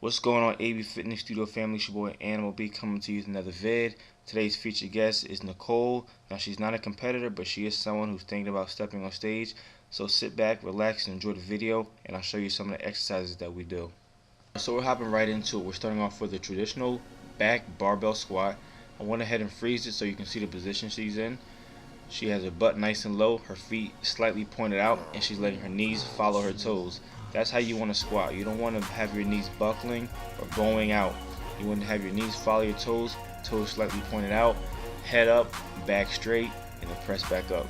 What's going on, ABFitnessStudio family? It's your boy Animal B coming to you with another vid. Today's featured guest is Nicole. Now, she's not a competitor, but she is someone who's thinking about stepping on stage. So sit back, relax, and enjoy the video, and I'll show you some of the exercises that we do. So we're hopping right into it. We're starting off with a traditional back barbell squat. I went ahead and freeze it so you can see the position she's in. She has her butt nice and low, her feet slightly pointed out, and she's letting her knees follow her toes. That's how you want to squat. You don't want to have your knees buckling or bowing out. You want to have your knees follow your toes, toes slightly pointed out, head up, back straight, and then press back up.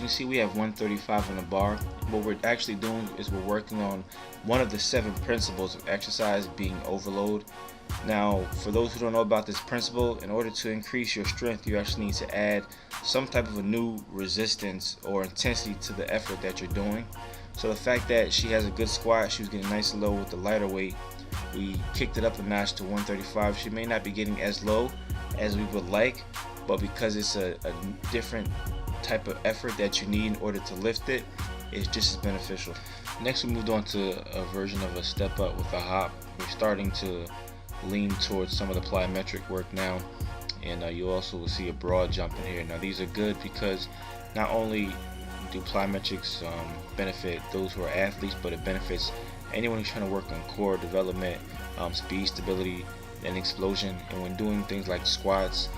See, we have 135 on the bar. What we're actually doing is we're working on one of the 7 principles of exercise, being overload. Now, for those who don't know about this principle, in order to increase your strength, you actually need to add some type of a new resistance or intensity to the effort that you're doing. So the fact that she has a good squat, she was getting nice and low with the lighter weight, we kicked it up a notch to 135. She may not be getting as low as we would like, but because it's a different type of effort that you need in order to lift it, it's just as beneficial. Next, we moved on to a version of a step up with a hop. We're starting to lean towards some of the plyometric work now, and you also will see a broad jump in here. Now, these are good because not only do plyometrics benefit those who are athletes, but it benefits anyone who's trying to work on core development, speed, stability, and explosion. And when doing things like squats,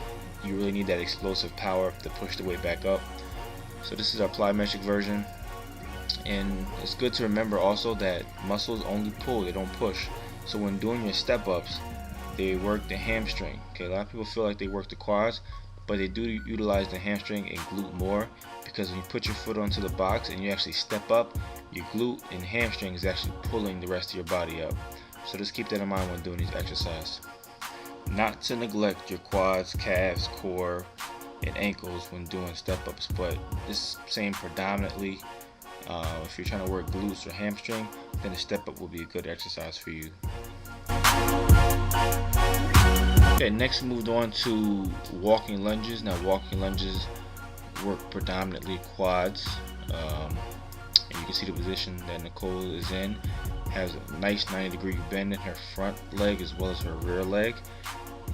you really need that explosive power to push the weight back up. So this is our plyometric version, and it's good to remember also that muscles only pull, they don't push. So when doing your step ups, they work the hamstring. Okay, a lot of people feel like they work the quads, but they do utilize the hamstring and glute more, because when you put your foot onto the box and you actually step up, your glute and hamstring is actually pulling the rest of your body up. So just keep that in mind when doing these exercises. Not to neglect your quads, calves, core, and ankles when doing step-ups, but this is saying predominantly if you're trying to work glutes or hamstring, then a step-up will be a good exercise for you. Okay, next we moved on to walking lunges. Now, walking lunges work predominantly quads, and you can see the position that Nicole is in. Has a nice 90-degree bend in her front leg as well as her rear leg.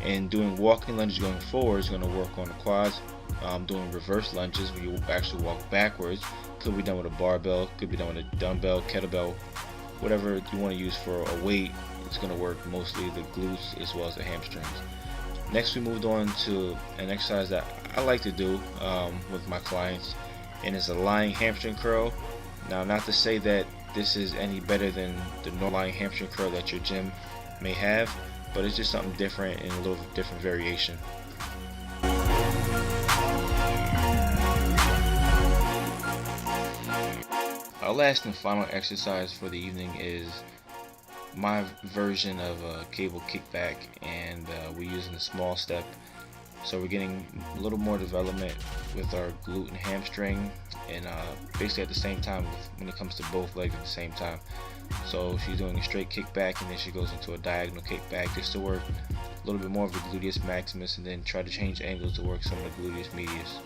And doing walking lunges going forward is going to work on the quads. Doing reverse lunges where you actually walk backwards could be done with a barbell, could be done with a dumbbell, kettlebell, whatever you want to use for a weight. It's going to work mostly the glutes as well as the hamstrings. Next, we moved on to an exercise that I like to do with my clients, and it's a lying hamstring curl. Now, not to say that this is any better than the normal lying hamstring curl that your gym may have, but it's just something different and a little different variation. Our last and final exercise for the evening is my version of a cable kickback, and we're using a small step. So we're getting a little more development with our glute and hamstring, and basically at the same time when it comes to both legs at the same time. So she's doing a straight kickback, and then she goes into a diagonal kickback just to work a little bit more of the gluteus maximus, and then try to change angles to work some of the gluteus medius.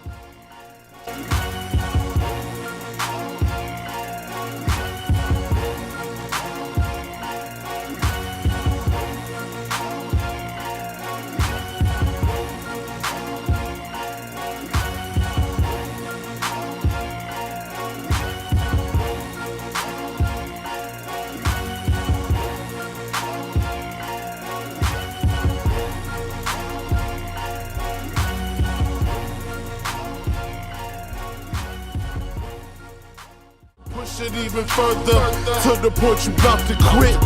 Push it even further to the point you about to quit.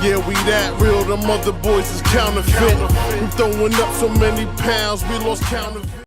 Yeah, we that real, them other boys is counterfeit. We throwing up so many pounds, we lost count of it.